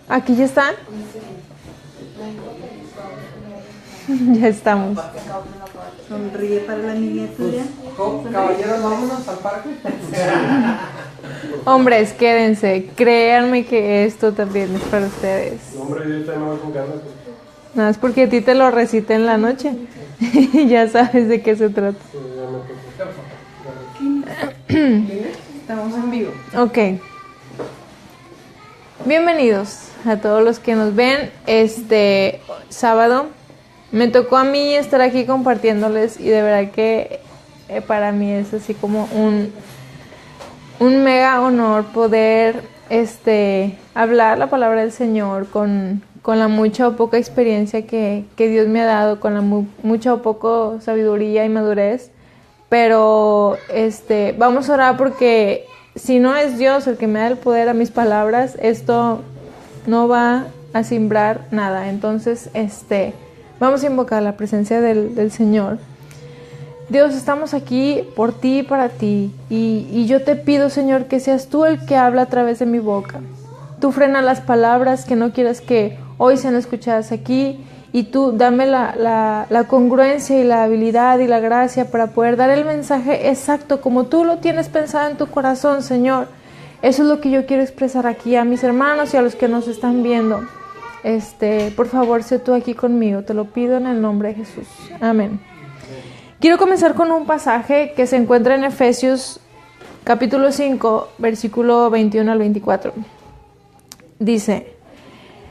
Aquí ya están. Ya estamos. Sonríe para la miniatura. Caballeros, vámonos al parque. Hombres, quédense. Créanme que esto también es para ustedes. No, hombre, yo ahorita no voy con ganas. Nada, es porque a ti te lo recité en la noche. Ya sabes de qué se trata. Estamos en vivo. Ok. Bienvenidos a todos los que nos ven este sábado. Me tocó a mí estar aquí compartiéndoles y de verdad que para mí es así como un mega honor poder hablar la palabra del Señor con la mucha o poca experiencia que Dios me ha dado, con la mucha o poco sabiduría y madurez. Pero vamos a orar porque si no es Dios el que me da el poder a mis palabras, esto no va a simbrar nada. Entonces, vamos a invocar la presencia del Señor. Dios, estamos aquí por ti y para ti. Y yo te pido, Señor, que seas tú el que habla a través de mi boca. Tú frena las palabras que no quieras que hoy sean escuchadas aquí. Y tú dame la congruencia y la habilidad y la gracia para poder dar el mensaje exacto como tú lo tienes pensado en tu corazón, Señor. Eso es lo que yo quiero expresar aquí a mis hermanos y a los que nos están viendo. Por favor, sé tú aquí conmigo. Te lo pido en el nombre de Jesús. Amén. Quiero comenzar con un pasaje que se encuentra en Efesios capítulo 5, versículo 21 al 24. Dice: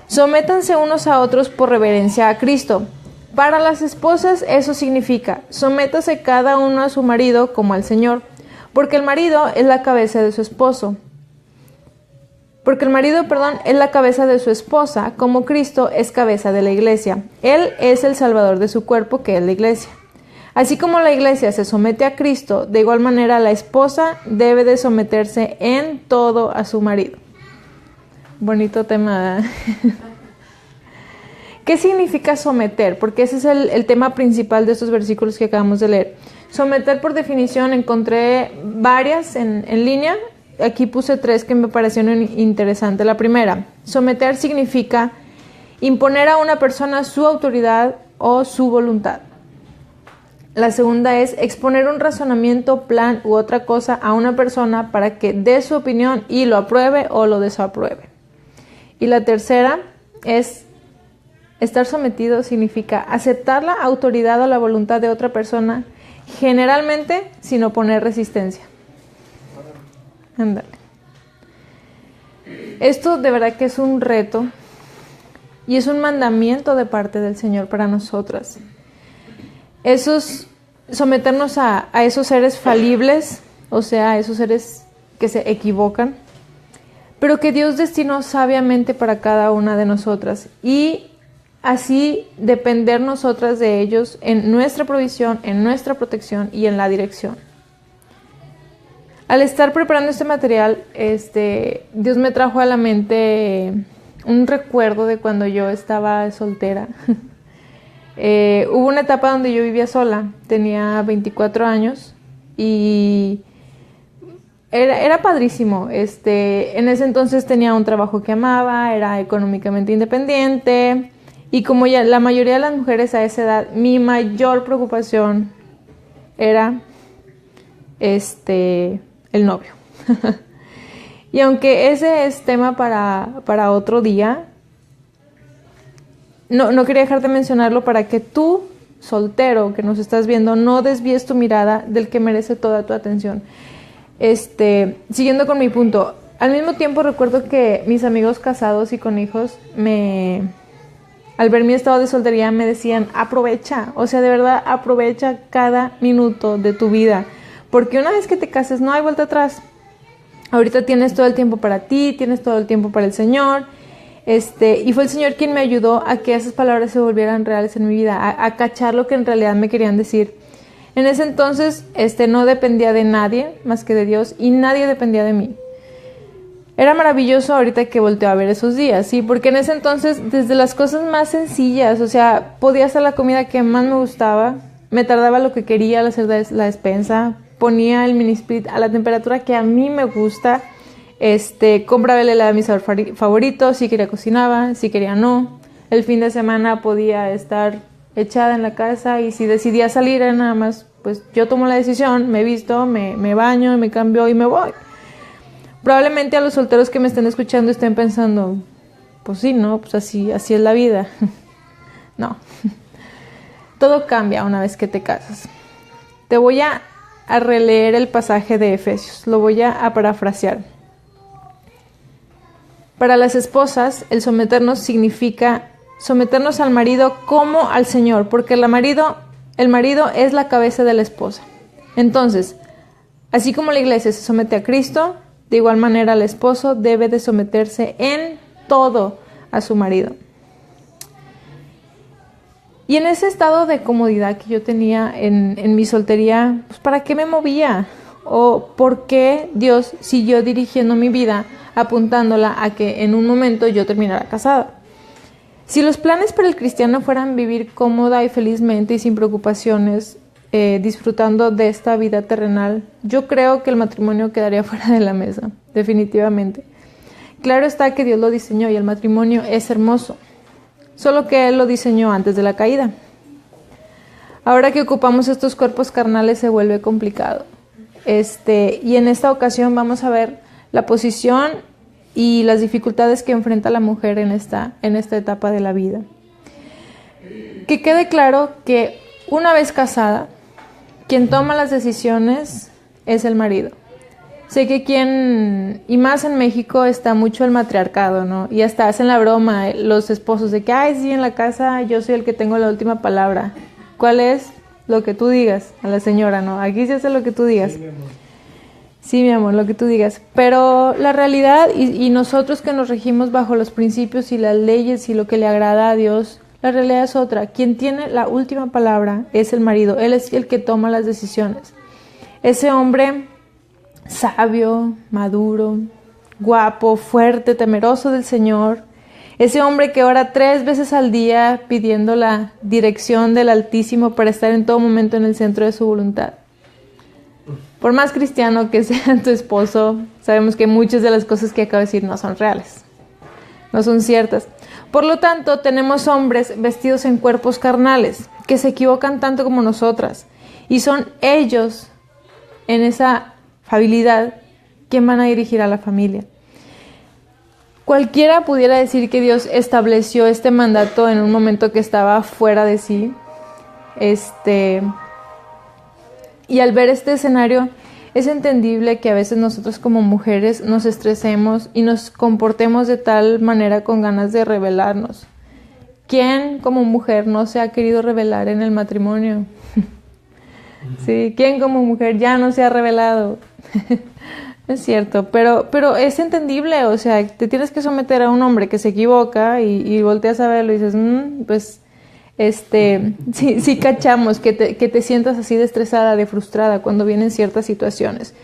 sométanse unos a otros por reverencia a Cristo. Para las esposas eso significa: sométase cada uno a su marido como al Señor, porque el marido es la cabeza de su esposo. Es la cabeza de su esposa, como Cristo es cabeza de la iglesia. Él es el salvador de su cuerpo, que es la iglesia. Así como la iglesia se somete a Cristo, de igual manera la esposa debe de someterse en todo a su marido. Bonito tema. ¿Qué significa someter? Porque ese es el tema principal de estos versículos que acabamos de leer. Someter, por definición, encontré varias en línea. Aquí puse 3 que me parecieron interesantes. La primera, someter significa imponer a una persona su autoridad o su voluntad. La segunda es exponer un razonamiento, plan u otra cosa a una persona para que dé su opinión y lo apruebe o lo desapruebe. Y la tercera es estar sometido significa aceptar la autoridad o la voluntad de otra persona, generalmente sin oponer resistencia. Ándale. Esto de verdad que es un reto y es un mandamiento de parte del Señor para nosotras. Someternos a esos seres falibles, o sea, a esos seres que se equivocan, pero que Dios destinó sabiamente para cada una de nosotras, y así depender nosotras de ellos en nuestra provisión, en nuestra protección y en la dirección. Al estar preparando este material, Dios me trajo a la mente un recuerdo de cuando yo estaba soltera. Hubo una etapa donde yo vivía sola, tenía 24 años y era padrísimo. En ese entonces tenía un trabajo que amaba, era económicamente independiente y como ya la mayoría de las mujeres a esa edad, mi mayor preocupación era el novio. Y aunque ese es tema para otro día, no quería dejar de mencionarlo para que tú, soltero que nos estás viendo, no desvíes tu mirada del que merece toda tu atención. Siguiendo con mi punto, al mismo tiempo recuerdo que mis amigos casados y con hijos al ver mi estado de soltería me decían: aprovecha, o sea, de verdad aprovecha cada minuto de tu vida, porque una vez que te cases no hay vuelta atrás. Ahorita tienes todo el tiempo para ti, tienes todo el tiempo para el Señor. Y fue el Señor quien me ayudó a que esas palabras se volvieran reales en mi vida, a cachar lo que en realidad me querían decir. En ese entonces, no dependía de nadie más que de Dios y nadie dependía de mí. Era maravilloso ahorita que volteo a ver esos días, ¿sí? Porque en ese entonces, desde las cosas más sencillas, o sea, podía hacer la comida que más me gustaba, me tardaba lo que quería al hacer la despensa, ponía el mini split a la temperatura que a mí me gusta, Compraba el helado de mi sabor favorito, si quería cocinaba, si quería no. El fin de semana podía estar echada en la casa y si decidía salir era nada más, pues yo tomo la decisión, me visto, me baño, me cambio y me voy. Probablemente a los solteros que me estén escuchando estén pensando, pues sí, ¿no? Pues así es la vida. No. Todo cambia una vez que te casas. Te voy a releer el pasaje de Efesios, lo voy a parafrasear. Para las esposas, el someternos significa someternos al marido como al Señor, porque el marido es la cabeza de la esposa. Entonces, así como la iglesia se somete a Cristo, de igual manera el esposo debe de someterse en todo a su marido. Y en ese estado de comodidad que yo tenía en mi soltería, pues ¿para qué me movía? ¿O por qué Dios siguió dirigiendo mi vida, apuntándola a que en un momento yo terminara casada? Si los planes para el cristiano fueran vivir cómoda y felizmente y sin preocupaciones, disfrutando de esta vida terrenal, yo creo que el matrimonio quedaría fuera de la mesa, definitivamente. Claro está que Dios lo diseñó y el matrimonio es hermoso, solo que Él lo diseñó antes de la caída. Ahora que ocupamos estos cuerpos carnales se vuelve complicado. Y en esta ocasión vamos a ver la posición y las dificultades que enfrenta la mujer en esta etapa de la vida. Que quede claro que una vez casada, quien toma las decisiones es el marido. Sé que y más en México está mucho el matriarcado, ¿no? Y hasta hacen la broma los esposos de que, ay, sí, en la casa yo soy el que tengo la última palabra. ¿Cuál es? Lo que tú digas, a la señora, ¿no? Aquí se hace lo que tú digas. Sí, mi amor. Sí, mi amor, lo que tú digas. Pero la realidad, y nosotros que nos regimos bajo los principios y las leyes y lo que le agrada a Dios, la realidad es otra. Quien tiene la última palabra es el marido. Él es el que toma las decisiones. Ese hombre sabio, maduro, guapo, fuerte, temeroso del Señor. Ese hombre que ora 3 veces al día pidiendo la dirección del Altísimo para estar en todo momento en el centro de su voluntad. Por más cristiano que sea tu esposo, sabemos que muchas de las cosas que acabo de decir no son reales, no son ciertas. Por lo tanto, tenemos hombres vestidos en cuerpos carnales que se equivocan tanto como nosotras y son ellos en esa habilidad quien van a dirigir a la familia. Cualquiera pudiera decir que Dios estableció este mandato en un momento que estaba fuera de sí. Y al ver este escenario, es entendible que a veces nosotros como mujeres nos estresemos y nos comportemos de tal manera con ganas de rebelarnos. ¿Quién como mujer no se ha querido rebelar en el matrimonio? Sí, ¿quién como mujer ya no se ha rebelado? Es cierto, pero es entendible, o sea, te tienes que someter a un hombre que se equivoca y volteas a verlo y dices, pues, sí cachamos que te sientas así de estresada, de frustrada cuando vienen ciertas situaciones.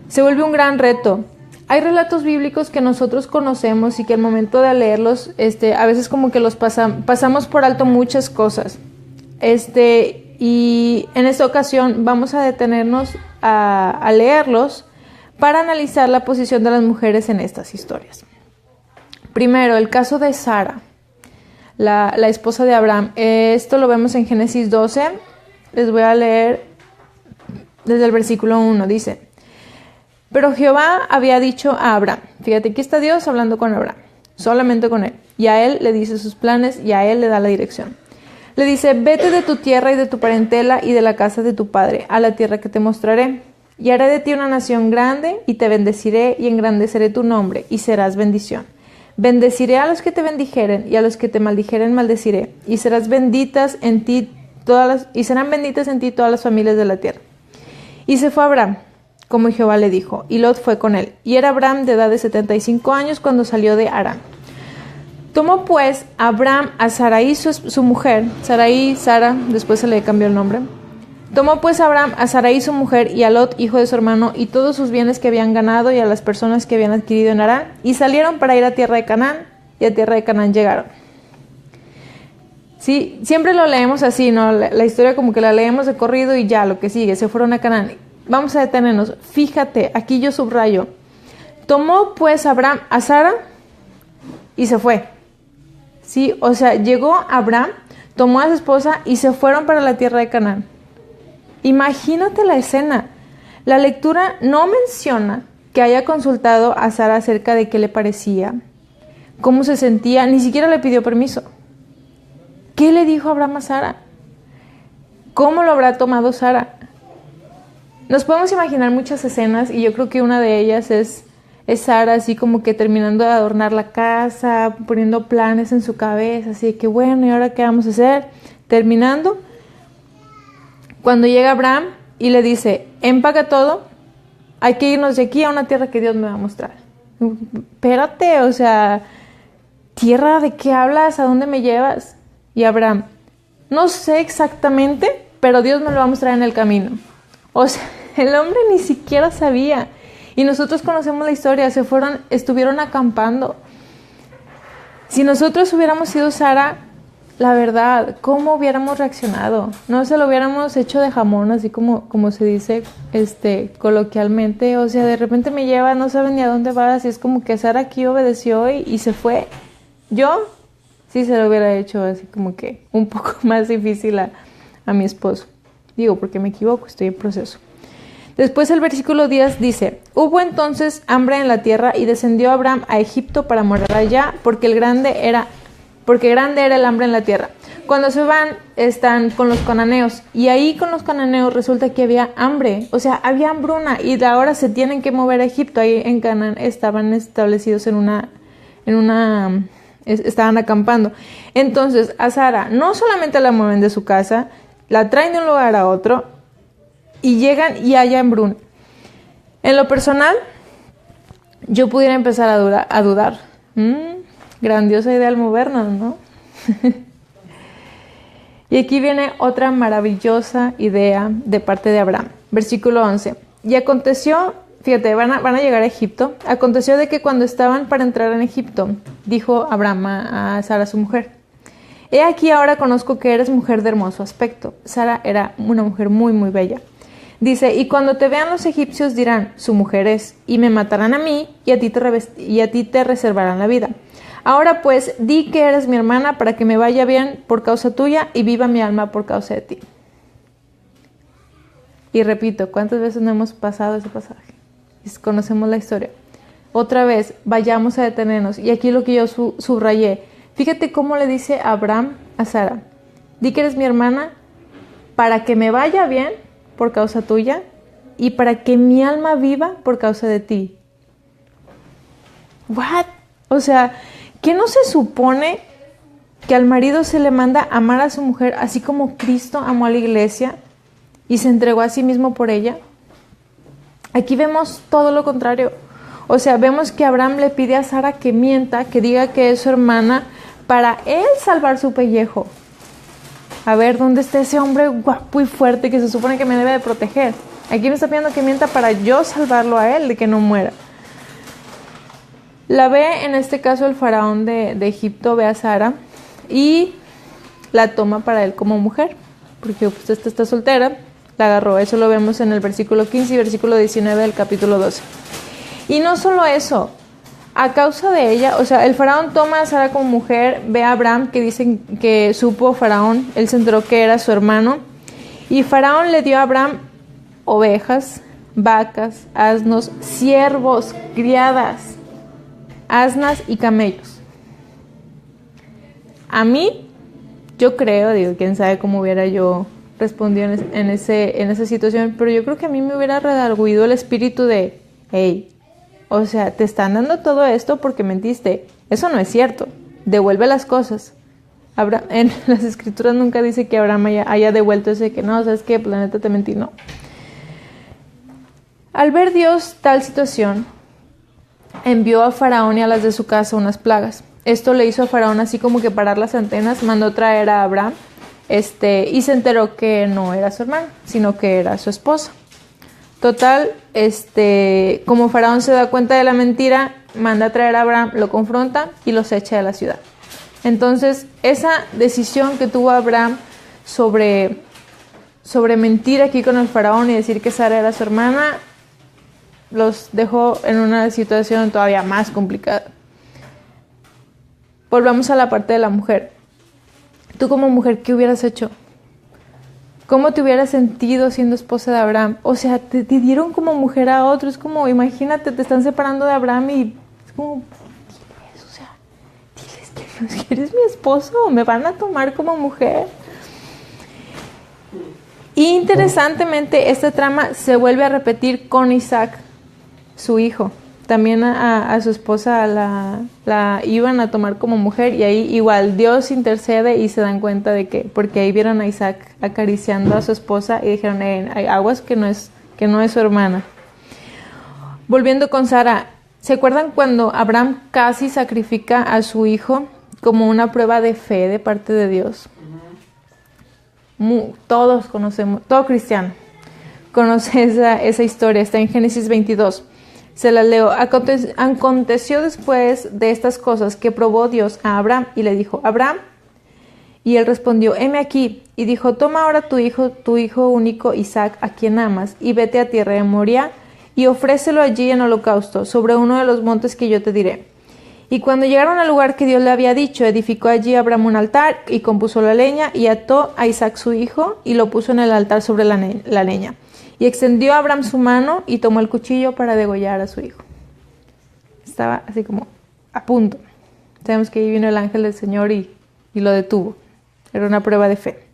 Se vuelve un gran reto. Hay relatos bíblicos que nosotros conocemos y que al momento de leerlos, a veces como que los pasamos por alto muchas cosas. Y en esta ocasión vamos a detenernos a leerlos para analizar la posición de las mujeres en estas historias. Primero, el caso de Sara, la esposa de Abraham. Esto lo vemos en Génesis 12. Les voy a leer desde el versículo 1. Dice: pero Jehová había dicho a Abraham, fíjate, aquí está Dios hablando con Abraham, solamente con él, y a él le dice sus planes y a él le da la dirección. Le dice: vete de tu tierra y de tu parentela y de la casa de tu padre a la tierra que te mostraré. Y haré de ti una nación grande, y te bendeciré y engrandeceré tu nombre, y serás bendición. Bendeciré a los que te bendijeren, y a los que te maldijeren maldeciré, y serán benditas en ti todas las familias de la tierra. Y se fue Abraham, como Jehová le dijo, y Lot fue con él. Y era Abraham de edad de 75 años cuando salió de Harán. Tomó pues Abraham a Sarai su mujer, Sara, después se le cambió el nombre. Tomó pues Abraham a Sarai su mujer y a Lot, hijo de su hermano, y todos sus bienes que habían ganado y a las personas que habían adquirido en Harán, y salieron para ir a tierra de Canaán, y a tierra de Canaán llegaron. Sí, siempre lo leemos así, ¿no? La historia como que la leemos de corrido y ya, lo que sigue, se fueron a Canaán. Vamos a detenernos. Fíjate, aquí yo subrayo, Tomó pues Abraham a Sara y se fue. Sí, o sea, llegó Abraham, tomó a su esposa y se fueron para la tierra de Canaán. Imagínate la escena. La lectura no menciona que haya consultado a Sara acerca de qué le parecía, cómo se sentía, ni siquiera le pidió permiso. ¿Qué le dijo Abraham a Sara? ¿Cómo lo habrá tomado Sara? Nos podemos imaginar muchas escenas y yo creo que una de ellas es Sara así como que terminando de adornar la casa, poniendo planes en su cabeza, así de que bueno, ¿y ahora qué vamos a hacer? Terminando, cuando llega Abraham y le dice, empaca todo, hay que irnos de aquí a una tierra que Dios me va a mostrar. Espérate, o sea, ¿tierra de qué hablas? ¿A dónde me llevas? Y Abraham, no sé exactamente, pero Dios me lo va a mostrar en el camino. O sea, el hombre ni siquiera sabía. Y nosotros conocemos la historia, estuvieron acampando. Si nosotros hubiéramos sido Sara, la verdad, ¿cómo hubiéramos reaccionado? No se lo hubiéramos hecho de jamón, así como se dice coloquialmente. O sea, de repente me lleva, no sabe ni a dónde va, así es como que Sara aquí obedeció y se fue. Yo sí se lo hubiera hecho así como que un poco más difícil a mi esposo. Digo, porque me equivoco, estoy en proceso. Después el versículo 10 dice, hubo entonces hambre en la tierra y descendió Abraham a Egipto para morar allá, porque grande era el hambre en la tierra. Cuando se van, están con los cananeos, y ahí con los cananeos resulta que había hambre, o sea, había hambruna, y ahora se tienen que mover a Egipto. Ahí en Canaán estaban establecidos estaban acampando. Entonces a Sara no solamente la mueven de su casa, la traen de un lugar a otro, y llegan y hay hambruna. En lo personal, yo pudiera empezar a dudar. Grandiosa idea al movernos, ¿no? Y aquí viene otra maravillosa idea de parte de Abraham. Versículo 11. Y aconteció, fíjate, van a llegar a Egipto. Aconteció de que cuando estaban para entrar en Egipto, dijo Abraham a Sara, su mujer, he aquí ahora conozco que eres mujer de hermoso aspecto. Sara era una mujer muy, muy bella. Dice, y cuando te vean los egipcios dirán, su mujer es, y me matarán a mí, y a ti te reservarán la vida. Ahora pues, di que eres mi hermana para que me vaya bien por causa tuya y viva mi alma por causa de ti. Y repito, ¿cuántas veces no hemos pasado ese pasaje? Conocemos la historia. Otra vez, vayamos a detenernos. Y aquí lo que yo subrayé. Fíjate cómo le dice Abraham a Sara. Di que eres mi hermana para que me vaya bien por causa tuya y para que mi alma viva por causa de ti. ¿What? O sea, ¿qué no se supone que al marido se le manda amar a su mujer así como Cristo amó a la iglesia y se entregó a sí mismo por ella? Aquí vemos todo lo contrario. O sea, vemos que Abraham le pide a Sara que mienta, que diga que es su hermana para él salvar su pellejo. A ver, ¿dónde está ese hombre guapo y fuerte que se supone que me debe de proteger? Aquí me está pidiendo que mienta para yo salvarlo a él de que no muera. La ve, en este caso, el faraón de Egipto, ve a Sara y la toma para él como mujer, porque pues esta está soltera, la agarró. Eso lo vemos en el versículo 15 y versículo 19 del capítulo 12. Y no solo eso, a causa de ella, o sea, el faraón toma a Sara como mujer, ve a Abraham, que dicen que supo faraón, él se enteró que era su hermano, y faraón le dio a Abraham ovejas, vacas, asnos, siervos, criadas, asnas y camellos. A mí, yo creo, digo, quién sabe cómo hubiera yo respondido en esa situación, pero yo creo que a mí me hubiera redarguido el espíritu de, hey, o sea, te están dando todo esto porque mentiste. Eso no es cierto. Devuelve las cosas. En las escrituras nunca dice que Abraham haya devuelto ese que no, ¿sabes qué? Pues la neta te mentí, no. Al ver Dios tal situación, envió a Faraón y a las de su casa unas plagas. Esto le hizo a Faraón así como que parar las antenas, mandó traer a Abraham, y se enteró que no era su hermano, sino que era su esposa. Total, como Faraón se da cuenta de la mentira, manda a traer a Abraham, lo confronta y los echa de la ciudad. Entonces, esa decisión que tuvo Abraham sobre mentir aquí con el Faraón y decir que Sara era su hermana, los dejó en una situación todavía más complicada. Volvamos a la parte de la mujer. Tú como mujer, ¿qué hubieras hecho? ¿Cómo te hubieras sentido siendo esposa de Abraham? O sea, te dieron como mujer a otro. Es como, imagínate, te están separando de Abraham y es como, diles, o sea, diles que eres mi esposo, me van a tomar como mujer. Interesantemente, esta trama se vuelve a repetir con Isaac, su hijo. También a su esposa la iban a tomar como mujer y ahí igual Dios intercede y se dan cuenta de que, porque ahí vieron a Isaac acariciando a su esposa y dijeron, hay aguas que no es su hermana. Volviendo con Sara, ¿se acuerdan cuando Abraham casi sacrifica a su hijo como una prueba de fe de parte de Dios? Todos conocemos, todo cristiano conoce esa historia, está en Génesis 22. Se las leo. Aconteció después de estas cosas que probó Dios a Abraham y le dijo, Abraham, y él respondió, heme aquí, y dijo, toma ahora tu hijo único Isaac, a quien amas, y vete a tierra de Moría, y ofrécelo allí en holocausto, sobre uno de los montes que yo te diré. Y cuando llegaron al lugar que Dios le había dicho, edificó allí Abraham un altar, y compuso la leña, y ató a Isaac su hijo, y lo puso en el altar sobre la leña. Y extendió a Abraham su mano y tomó el cuchillo para degollar a su hijo. Estaba así como a punto. Sabemos que ahí vino el ángel del Señor y lo detuvo. Era una prueba de fe.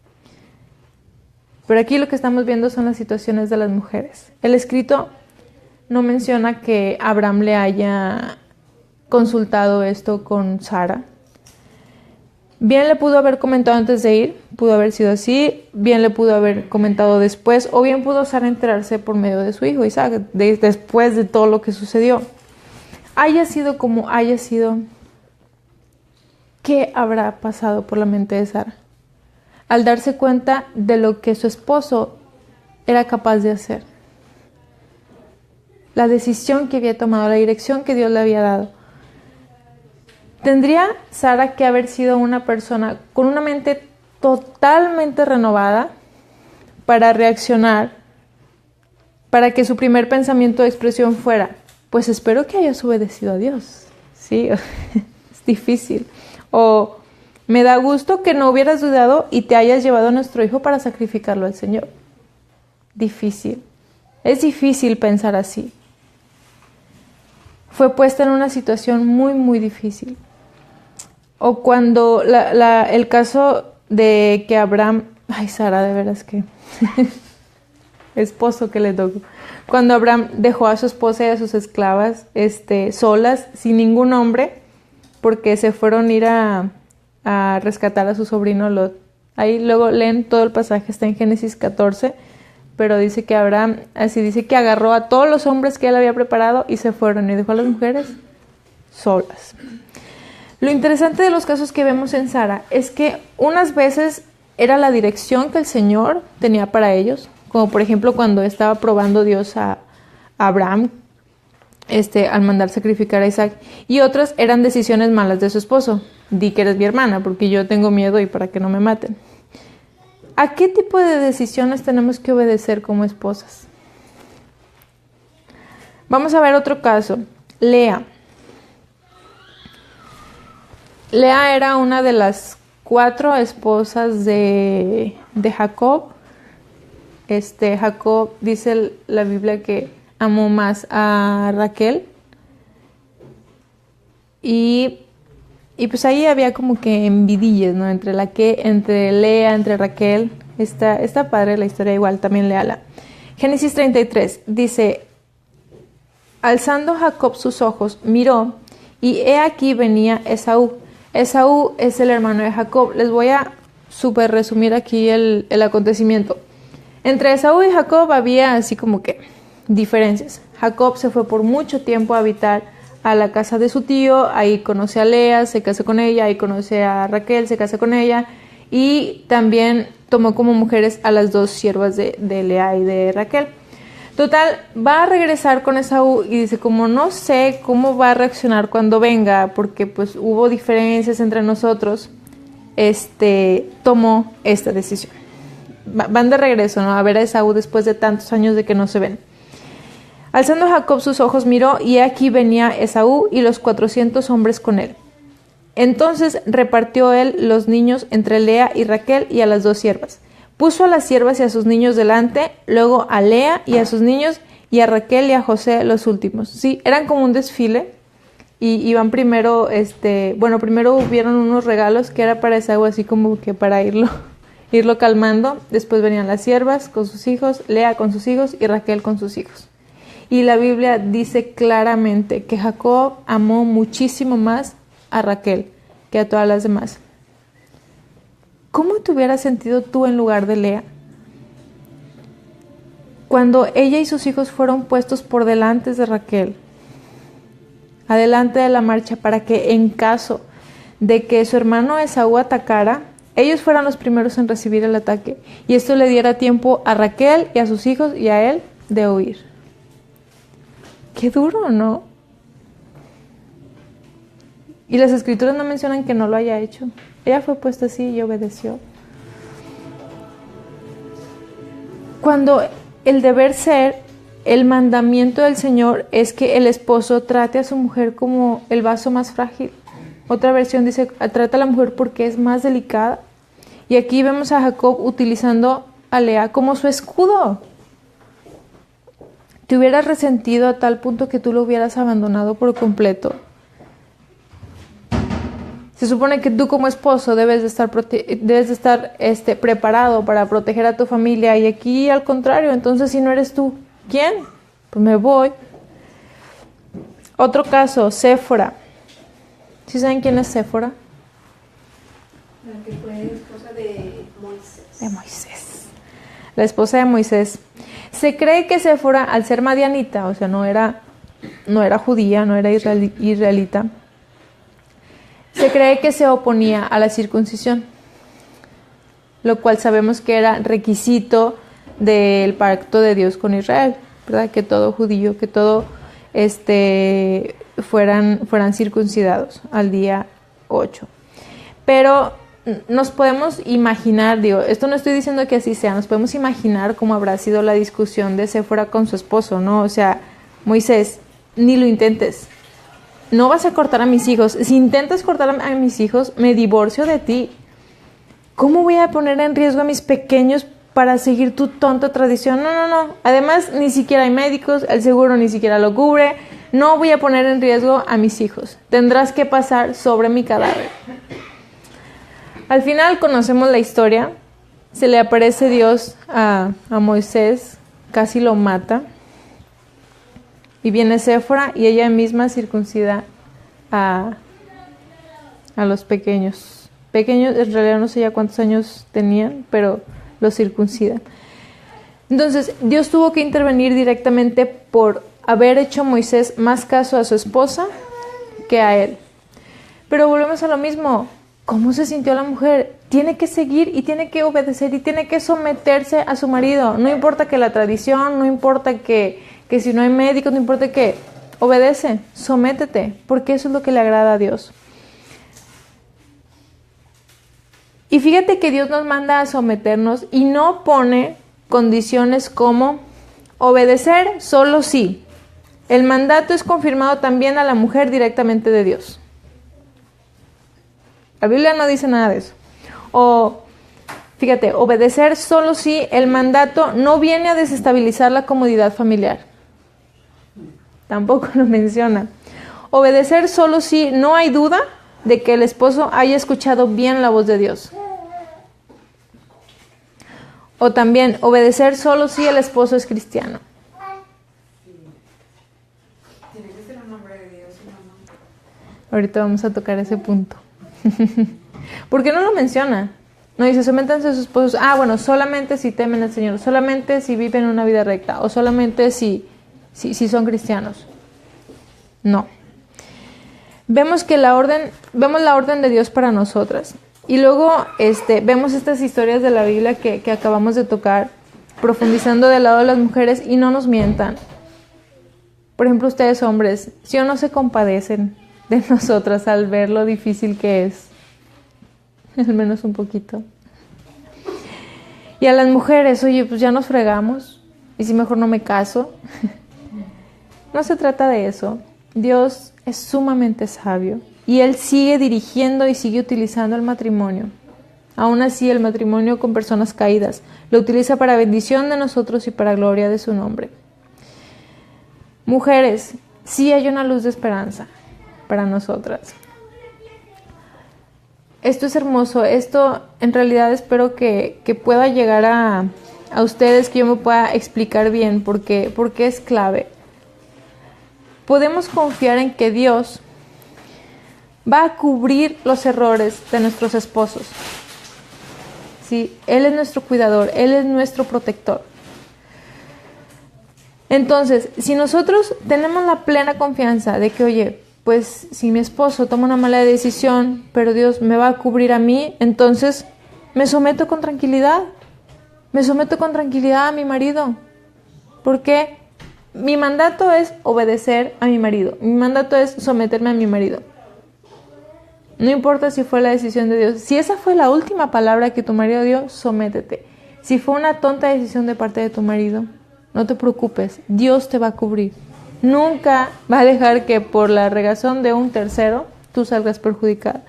Pero aquí lo que estamos viendo son las situaciones de las mujeres. El escrito no menciona que Abraham le haya consultado esto con Sara. Bien le pudo haber comentado antes de ir, pudo haber sido así, bien le pudo haber comentado después, o bien pudo Sara enterarse por medio de su hijo Isaac, después de todo lo que sucedió. Haya sido como haya sido, ¿qué habrá pasado por la mente de Sara? Al darse cuenta de lo que su esposo era capaz de hacer. La decisión que había tomado, la dirección que Dios le había dado. ¿Tendría Sara que haber sido una persona con una mente totalmente renovada para reaccionar, para que su primer pensamiento de expresión fuera, pues espero que hayas obedecido a Dios? Sí, es difícil. O me da gusto que no hubieras dudado y te hayas llevado a nuestro hijo para sacrificarlo al Señor. Difícil. Es difícil pensar así. Fue puesta en una situación muy, muy difícil. O cuando el caso de que Abraham, ay Sara, de veras que esposo que le tocó. Cuando Abraham dejó a su esposa y a sus esclavas solas, sin ningún hombre, porque se fueron a ir a rescatar a su sobrino Lot. Ahí luego leen todo el pasaje, está en Génesis 14, pero dice que Abraham, así dice que agarró a todos los hombres que él había preparado y se fueron y dejó a las mujeres solas. Lo interesante de los casos que vemos en Sara es que unas veces era la dirección que el Señor tenía para ellos, como por ejemplo cuando estaba probando Dios a Abraham al mandar sacrificar a Isaac, y otras eran decisiones malas de su esposo. Di que eres mi hermana porque yo tengo miedo y para que no me maten. ¿A qué tipo de decisiones tenemos que obedecer como esposas? Vamos a ver otro caso. Lea. Lea era una de las 4 esposas de Jacob. Jacob, dice la Biblia, que amó más a Raquel. Y pues ahí había como que envidillas, ¿no? Entre Lea, entre Raquel. Está padre la historia, igual también léala. Génesis 33 dice, alzando Jacob sus ojos, miró, y he aquí venía Esaú. Esaú es el hermano de Jacob. Les voy a súper resumir aquí el acontecimiento. Entre Esaú y Jacob había así como que diferencias. Jacob se fue por mucho tiempo a habitar a la casa de su tío, ahí conoce a Lea, se casa con ella, ahí conoce a Raquel, se casa con ella, y también tomó como mujeres a las 2 siervas de Lea y de Raquel. Total, va a regresar con Esaú y dice, como no sé cómo va a reaccionar cuando venga, porque pues hubo diferencias entre nosotros, tomó esta decisión. Van de regreso, ¿no? A ver a Esaú después de tantos años de que no se ven. Alzando Jacob sus ojos miró, y aquí venía Esaú y los 400 hombres con él. Entonces repartió él los niños entre Lea y Raquel y a las 2 siervas. Puso a las siervas y a sus niños delante, luego a Lea y a sus niños, y a Raquel y a José los últimos. Sí, eran como un desfile, y iban primero, primero hubieron unos regalos que era para Esaú, así como que para irlo calmando. Después venían las siervas con sus hijos, Lea con sus hijos y Raquel con sus hijos. Y la Biblia dice claramente que Jacob amó muchísimo más a Raquel que a todas las demás. ¿Cómo te hubieras sentido tú en lugar de Lea? Cuando ella y sus hijos fueron puestos por delante de Raquel, adelante de la marcha, para que en caso de que su hermano Esaú atacara, ellos fueran los primeros en recibir el ataque, y esto le diera tiempo a Raquel y a sus hijos y a él de huir. Qué duro, ¿no? Y las escrituras no mencionan que no lo haya hecho. Ella fue puesta así y obedeció. Cuando el deber ser, el mandamiento del Señor es que el esposo trate a su mujer como el vaso más frágil. Otra versión dice, trata a la mujer porque es más delicada. Y aquí vemos a Jacob utilizando a Lea como su escudo. Te hubieras resentido a tal punto que tú lo hubieras abandonado por completo. Se supone que tú como esposo debes de estar preparado para proteger a tu familia, y aquí al contrario. Entonces, si no eres tú, ¿quién? Pues me voy. Otro caso, Séfora. ¿Sí saben quién es Séfora? La que fue esposa de Moisés. De Moisés. La esposa de Moisés. Se cree que Séfora, al ser madianita, o sea, no era judía, no era israelita, se cree que se oponía a la circuncisión, lo cual sabemos que era requisito del pacto de Dios con Israel, ¿verdad? Que todo judío, que todo fueran circuncidados al día 8. Pero nos podemos imaginar, esto no estoy diciendo que así sea, nos podemos imaginar cómo habrá sido la discusión de Séfora con su esposo, ¿no? O sea, Moisés, ni lo intentes. No vas a cortar a mis hijos. Si intentas cortar a mis hijos, me divorcio de ti. ¿Cómo voy a poner en riesgo a mis pequeños para seguir tu tonta tradición? No. Además, ni siquiera hay médicos, el seguro ni siquiera lo cubre. No voy a poner en riesgo a mis hijos. Tendrás que pasar sobre mi cadáver. Al final conocemos la historia. Se le aparece Dios a Moisés, casi lo mata. Y viene Séfora y ella misma circuncida a los pequeños. Pequeños, en realidad no sé ya cuántos años tenían, pero los circuncida. Entonces, Dios tuvo que intervenir directamente por haber hecho Moisés más caso a su esposa que a él. Pero volvemos a lo mismo. ¿Cómo se sintió la mujer? Tiene que seguir y tiene que obedecer y tiene que someterse a su marido. No importa que la tradición, no importa que si no hay médicos, no importa que obedece, sométete, porque eso es lo que le agrada a Dios. Y fíjate que Dios nos manda a someternos y no pone condiciones como obedecer solo sí. El mandato es confirmado también a la mujer directamente de Dios. La Biblia no dice nada de eso. O, fíjate, obedecer solo sí, el mandato no viene a desestabilizar la comodidad familiar. Tampoco lo menciona. Obedecer solo sí, no hay duda de que el esposo haya escuchado bien la voz de Dios. O también, obedecer solo si el esposo es cristiano. Tiene que ser un nombre de Dios, mamá. Ahorita vamos a tocar ese punto. ¿Por qué no lo menciona? No dice, sométanse a sus esposos. Bueno, solamente si temen al Señor, solamente si viven una vida recta, o solamente si son cristianos. No. Vemos la orden de Dios para nosotras. Y luego vemos estas historias de la Biblia que acabamos de tocar, profundizando del lado de las mujeres, y no nos mientan. Por ejemplo, ustedes hombres, ¿sí o no se compadecen de nosotras al ver lo difícil que es? Al menos un poquito. Y a las mujeres, oye, pues ya nos fregamos, y si mejor no me caso. no se trata de eso. Dios es sumamente sabio y Él sigue dirigiendo y sigue utilizando el matrimonio. Aún así, el matrimonio con personas caídas lo utiliza para bendición de nosotros y para gloria de su nombre. Mujeres, sí hay una luz de esperanza para nosotras. Esto es hermoso. Esto en realidad espero que pueda llegar a ustedes, que yo me pueda explicar bien porque es clave. Podemos confiar en que Dios va a cubrir los errores de nuestros esposos. Sí, Él es nuestro cuidador, Él es nuestro protector. Entonces, si nosotros tenemos la plena confianza de que, oye, pues si mi esposo toma una mala decisión, pero Dios me va a cubrir a mí, entonces me someto con tranquilidad. Me someto con tranquilidad a mi marido. Porque mi mandato es obedecer a mi marido. Mi mandato es someterme a mi marido. No importa si fue la decisión de Dios. Si esa fue la última palabra que tu marido dio, sométete. Si fue una tonta decisión de parte de tu marido, no te preocupes. Dios te va a cubrir. Nunca va a dejar que por la regazón de un tercero tú salgas perjudicada.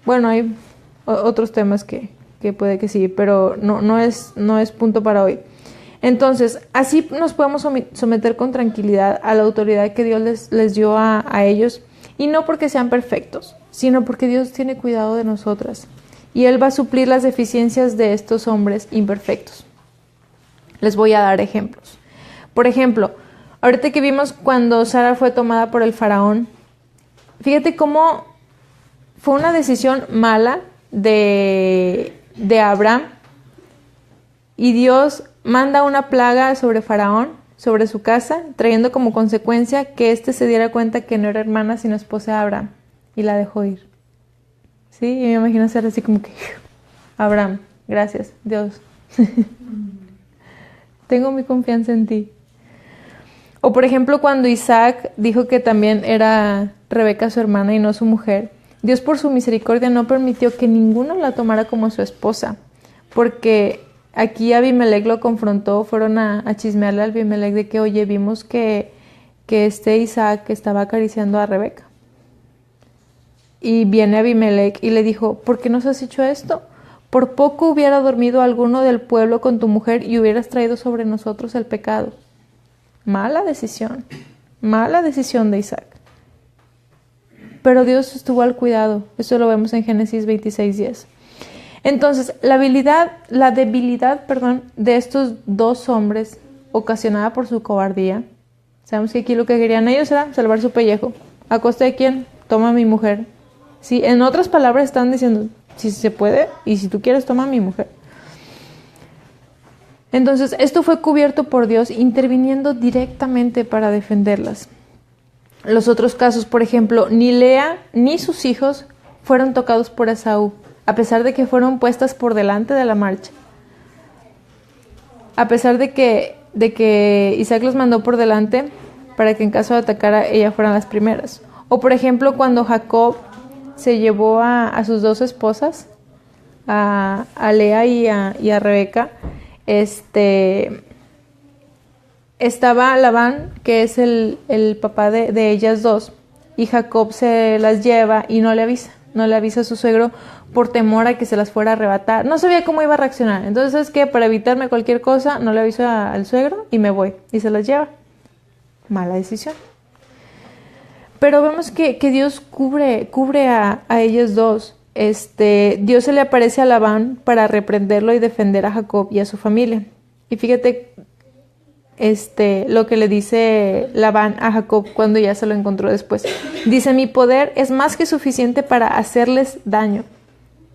Bueno, hay otros temas que puede que sí, pero no es punto para hoy. Entonces, así nos podemos someter con tranquilidad a la autoridad que Dios les dio a ellos, y no porque sean perfectos, sino porque Dios tiene cuidado de nosotras, y Él va a suplir las deficiencias de estos hombres imperfectos. Les voy a dar ejemplos. Por ejemplo, ahorita que vimos cuando Sara fue tomada por el faraón, fíjate cómo fue una decisión mala de Abraham, y Dios manda una plaga sobre Faraón, sobre su casa, trayendo como consecuencia que éste se diera cuenta que no era hermana sino esposa de Abraham, y la dejó ir. Sí, y me imagino ser así como que, Abraham, gracias, Dios. Tengo mi confianza en ti. O por ejemplo, cuando Isaac dijo que también era Rebeca su hermana y no su mujer, Dios por su misericordia no permitió que ninguno la tomara como su esposa, porque aquí Abimelech lo confrontó, fueron a chismearle a Abimelech de que, oye, vimos que Isaac estaba acariciando a Rebeca. Y viene Abimelech y le dijo, ¿por qué nos has hecho esto? Por poco hubiera dormido alguno del pueblo con tu mujer y hubieras traído sobre nosotros el pecado. Mala decisión de Isaac. Pero Dios estuvo al cuidado. Eso lo vemos en Génesis 26:10. Entonces, la debilidad de estos dos hombres, ocasionada por su cobardía, sabemos que aquí lo que querían ellos era salvar su pellejo. ¿A costa de quién? Toma a mi mujer. Sí, en otras palabras están diciendo, si se puede, y si tú quieres, toma a mi mujer. Entonces, esto fue cubierto por Dios, interviniendo directamente para defenderlas. Los otros casos, por ejemplo, ni Lea ni sus hijos fueron tocados por Esaú, a pesar de que fueron puestas por delante de la marcha. A pesar de que Isaac los mandó por delante para que en caso de atacar ellas fueran las primeras. O por ejemplo, cuando Jacob se llevó a sus dos esposas, a Lea y a Rebeca, estaba Labán, que es el papá de ellas dos, y Jacob se las lleva y no le avisa a su suegro por temor a que se las fuera a arrebatar. No sabía cómo iba a reaccionar. Entonces, es que para evitarme cualquier cosa, no le aviso al suegro y me voy. Y se las lleva. Mala decisión. Pero vemos que Dios cubre a ellos dos. Dios se le aparece a Labán para reprenderlo y defender a Jacob y a su familia. Y fíjate lo que le dice Labán a Jacob cuando ya se lo encontró después. Dice, mi poder es más que suficiente para hacerles daño.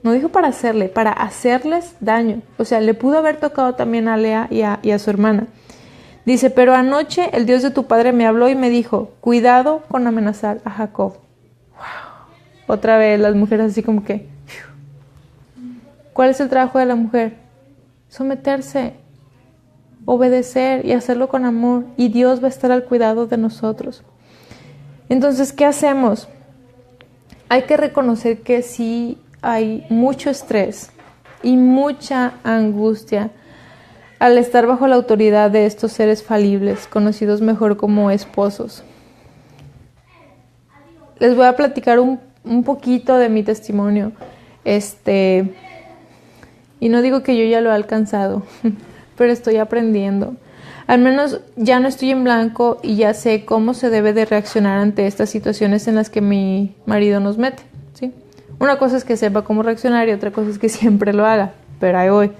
No dijo para hacerles daño. O sea, le pudo haber tocado también a Lea y a su hermana. Dice, pero anoche el Dios de tu padre me habló y me dijo, cuidado con amenazar a Jacob. Wow. Otra vez las mujeres así como que... ¿Cuál es el trabajo de la mujer? Someterse, obedecer y hacerlo con amor. Y Dios va a estar al cuidado de nosotros. Entonces, ¿qué hacemos? Hay que reconocer que sí hay mucho estrés y mucha angustia al estar bajo la autoridad de estos seres falibles, conocidos mejor como esposos. Les voy a platicar un poquito de mi testimonio. Y no digo que yo ya lo he alcanzado, pero estoy aprendiendo. Al menos ya no estoy en blanco y ya sé cómo se debe de reaccionar ante estas situaciones en las que mi marido nos mete, ¿sí? Una cosa es que sepa cómo reaccionar y otra cosa es que siempre lo haga, pero ahí voy.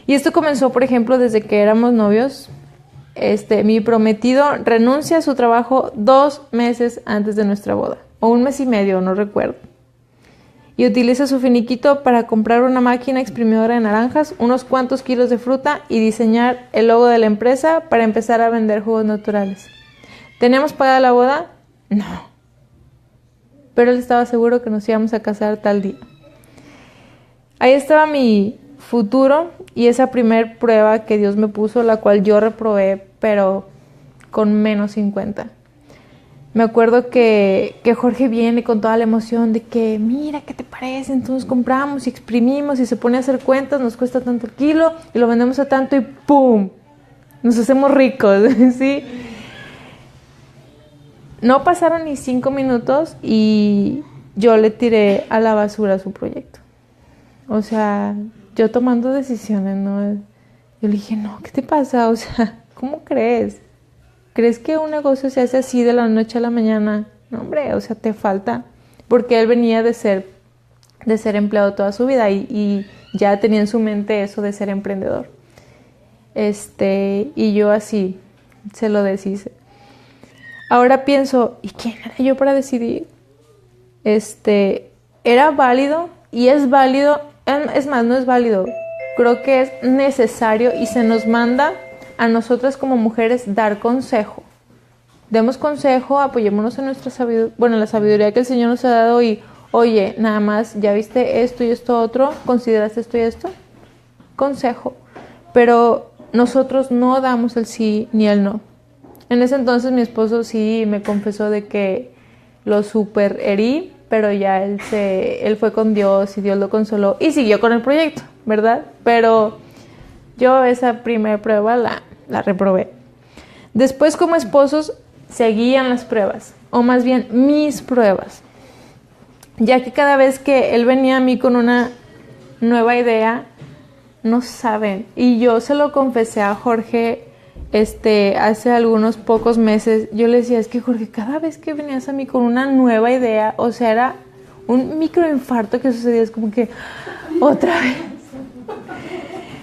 Y esto comenzó, por ejemplo, desde que éramos novios. Mi prometido renuncia a su trabajo 2 meses antes de nuestra boda, o 1 mes y medio, no recuerdo. Y utiliza su finiquito para comprar una máquina exprimidora de naranjas, unos cuantos kilos de fruta y diseñar el logo de la empresa para empezar a vender jugos naturales. ¿Teníamos pagada la boda? No. Pero él estaba seguro que nos íbamos a casar tal día. Ahí estaba mi futuro y esa primer prueba que Dios me puso, la cual yo reprobé, pero con menos 50. Me acuerdo que Jorge viene con toda la emoción de que, mira, ¿qué te parece? Entonces compramos y exprimimos y se pone a hacer cuentas, nos cuesta tanto el kilo y lo vendemos a tanto y ¡pum! Nos hacemos ricos, ¿sí? No pasaron ni 5 minutos y yo le tiré a la basura su proyecto. O sea, yo tomando decisiones, ¿no? Yo le dije, no, ¿qué te pasa? O sea, ¿cómo crees? ¿Crees que un negocio se hace así de la noche a la mañana? No, hombre, o sea, te falta. Porque él venía de ser empleado toda su vida y ya tenía en su mente eso de ser emprendedor. Y yo así se lo deshice. Ahora pienso, ¿y quién era yo para decidir? Era válido y es válido, es más, no es válido. Creo que es necesario y se nos manda a nosotras como mujeres dar consejo. Demos consejo, apoyémonos en nuestra sabiduría, la sabiduría que el Señor nos ha dado y, oye, nada más, ¿ya viste esto y esto otro? ¿Consideraste esto y esto? Consejo. Pero nosotros no damos el sí ni el no. En ese entonces mi esposo sí me confesó de que lo super herí, pero ya él fue con Dios y Dios lo consoló y siguió con el proyecto, ¿verdad? Pero yo esa primera prueba la reprobé. Después, como esposos, seguían las pruebas, o más bien mis pruebas, ya que cada vez que él venía a mí con una nueva idea, no saben, y yo se lo confesé a Jorge hace algunos pocos meses. Yo le decía, es que Jorge, cada vez que venías a mí con una nueva idea, o sea, era un microinfarto que sucedía, es como que otra vez.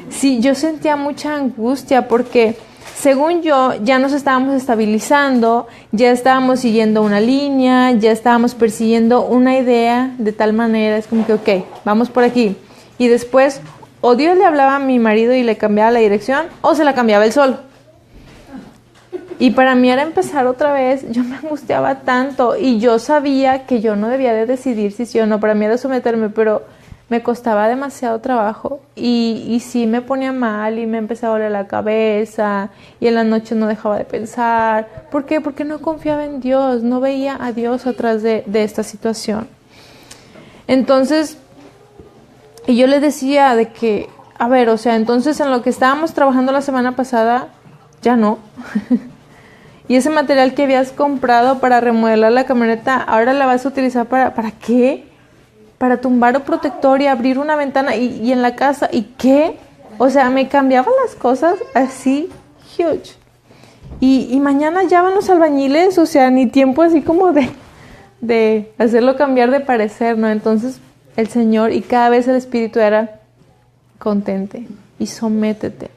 Sí, yo sentía mucha angustia porque, según yo, ya nos estábamos estabilizando, ya estábamos siguiendo una línea, ya estábamos persiguiendo una idea de tal manera, es como que, ok, vamos por aquí. Y después, o Dios le hablaba a mi marido y le cambiaba la dirección, o se la cambiaba él solo. Y para mí era empezar otra vez, yo me angustiaba tanto y yo sabía que yo no debía de decidir si sí o no, para mí era someterme, pero me costaba demasiado trabajo y sí me ponía mal y me empezaba a doler la cabeza y en la noche no dejaba de pensar. ¿Por qué? Porque no confiaba en Dios, no veía a Dios atrás de esta situación. Entonces, y yo le decía de que, a ver, o sea, entonces en lo que estábamos trabajando la semana pasada, ya no. Y ese material que habías comprado para remodelar la camioneta, ahora la vas a utilizar ¿para qué? Para tumbar un protector y abrir una ventana y en la casa, ¿y qué? O sea, me cambiaban las cosas así, huge. Y mañana ya van los albañiles, o sea, ni tiempo así como de hacerlo cambiar de parecer, ¿no? Entonces el Señor y cada vez el Espíritu era, contente y sométete,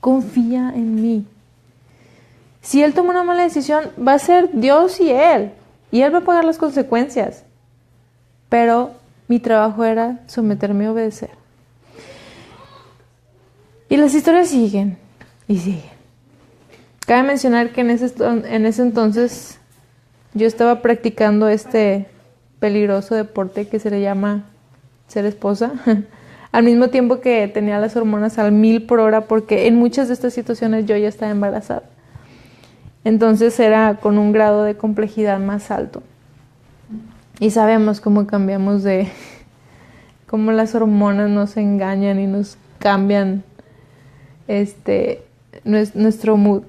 confía en mí. Si Él toma una mala decisión, va a ser Dios y Él va a pagar las consecuencias. Pero mi trabajo era someterme a obedecer. Y las historias siguen y siguen. Cabe mencionar que en ese entonces yo estaba practicando este peligroso deporte que se le llama ser esposa, al mismo tiempo que tenía las hormonas al 1000 por hora, porque en muchas de estas situaciones yo ya estaba embarazada. Entonces era con un grado de complejidad más alto. Y sabemos cómo cambiamos cómo las hormonas nos engañan y nos cambian nuestro mood.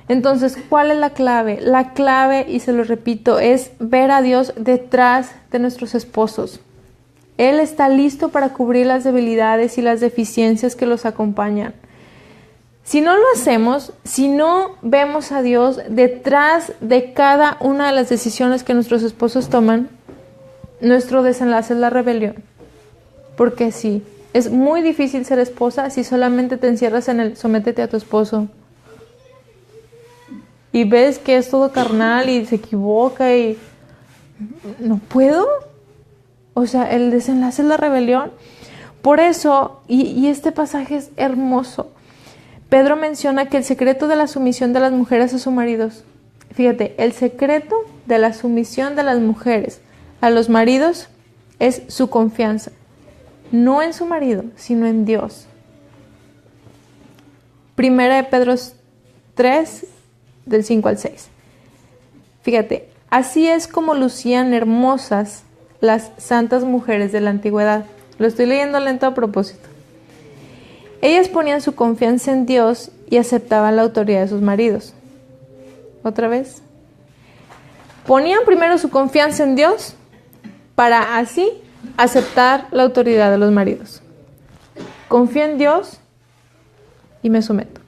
Entonces, ¿cuál es la clave? La clave, y se lo repito, es ver a Dios detrás de nuestros esposos. Él está listo para cubrir las debilidades y las deficiencias que los acompañan. Si no lo hacemos, si no vemos a Dios detrás de cada una de las decisiones que nuestros esposos toman, nuestro desenlace es la rebelión. Porque sí, es muy difícil ser esposa si solamente te encierras en el sométete a tu esposo. Y ves que es todo carnal y se equivoca y no puedo. O sea, el desenlace es la rebelión. Por eso, y este pasaje es hermoso, Pedro menciona que el secreto de la sumisión de las mujeres a sus maridos, fíjate, el secreto de la sumisión de las mujeres a los maridos es su confianza. No en su marido, sino en Dios. Primera de Pedro 3, del 5 al 6. Fíjate, así es como lucían hermosas las santas mujeres de la antigüedad. Lo estoy leyendo lento a propósito. Ellas ponían su confianza en Dios y aceptaban la autoridad de sus maridos. ¿Otra vez? Ponían primero su confianza en Dios para así aceptar la autoridad de los maridos. Confío en Dios y me someto.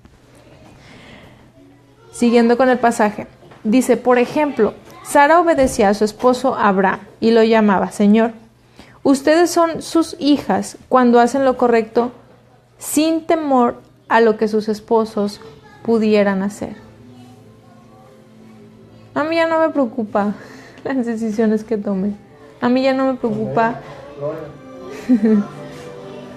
Siguiendo con el pasaje, dice, por ejemplo, Sara obedecía a su esposo Abraham y lo llamaba Señor. Ustedes son sus hijas cuando hacen lo correcto sin temor a lo que sus esposos pudieran hacer. A mí ya no me preocupa las decisiones que tome. A mí ya no me preocupa.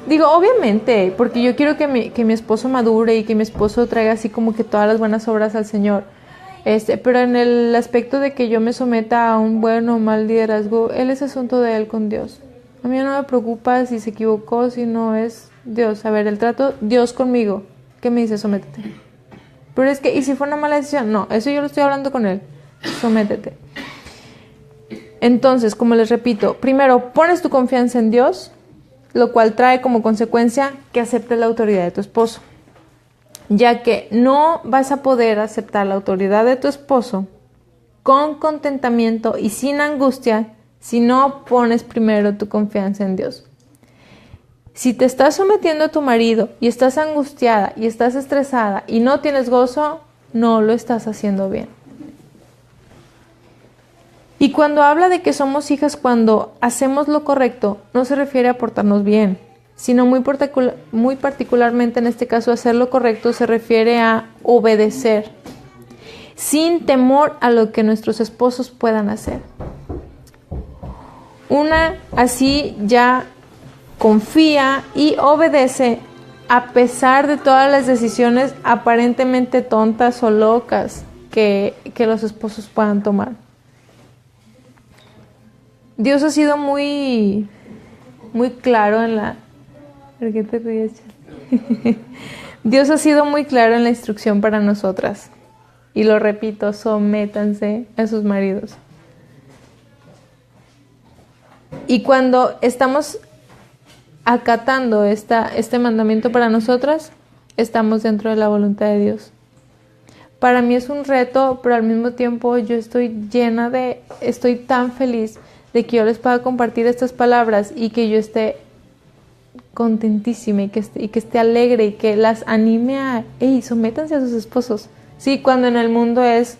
Digo, obviamente, porque yo quiero que mi esposo madure y que mi esposo traiga así como que todas las buenas obras al Señor. Pero en el aspecto de que yo me someta a un buen o mal liderazgo, él es asunto de él con Dios. A mí no me preocupa si se equivocó, si no es Dios. A ver, el trato, Dios conmigo. ¿Qué me dice? Sométete. Pero es que, ¿y si fue una mala decisión? No, eso yo lo estoy hablando con él. Sométete. Entonces, como les repito, primero pones tu confianza en Dios, lo cual trae como consecuencia que aceptes la autoridad de tu esposo, ya que no vas a poder aceptar la autoridad de tu esposo con contentamiento y sin angustia si no pones primero tu confianza en Dios. Si te estás sometiendo a tu marido y estás angustiada y estás estresada y no tienes gozo, no lo estás haciendo bien. Y cuando habla de que somos hijas cuando hacemos lo correcto, no se refiere a portarnos bien, sino muy particularmente en este caso hacer lo correcto se refiere a obedecer, sin temor a lo que nuestros esposos puedan hacer. Una así ya confía y obedece a pesar de todas las decisiones aparentemente tontas o locas que los esposos puedan tomar. Dios ha sido muy claro en la... ¿Por qué te ríes, Chas? Dios ha sido muy claro en la instrucción para nosotras. Y lo repito, sométanse a sus maridos. Y cuando estamos acatando este mandamiento para nosotras, estamos dentro de la voluntad de Dios. Para mí es un reto, pero al mismo tiempo yo estoy tan feliz de que yo les pueda compartir estas palabras y que yo esté contentísima y que esté alegre y que las anime a, sométanse a sus esposos. Sí, cuando en el mundo es,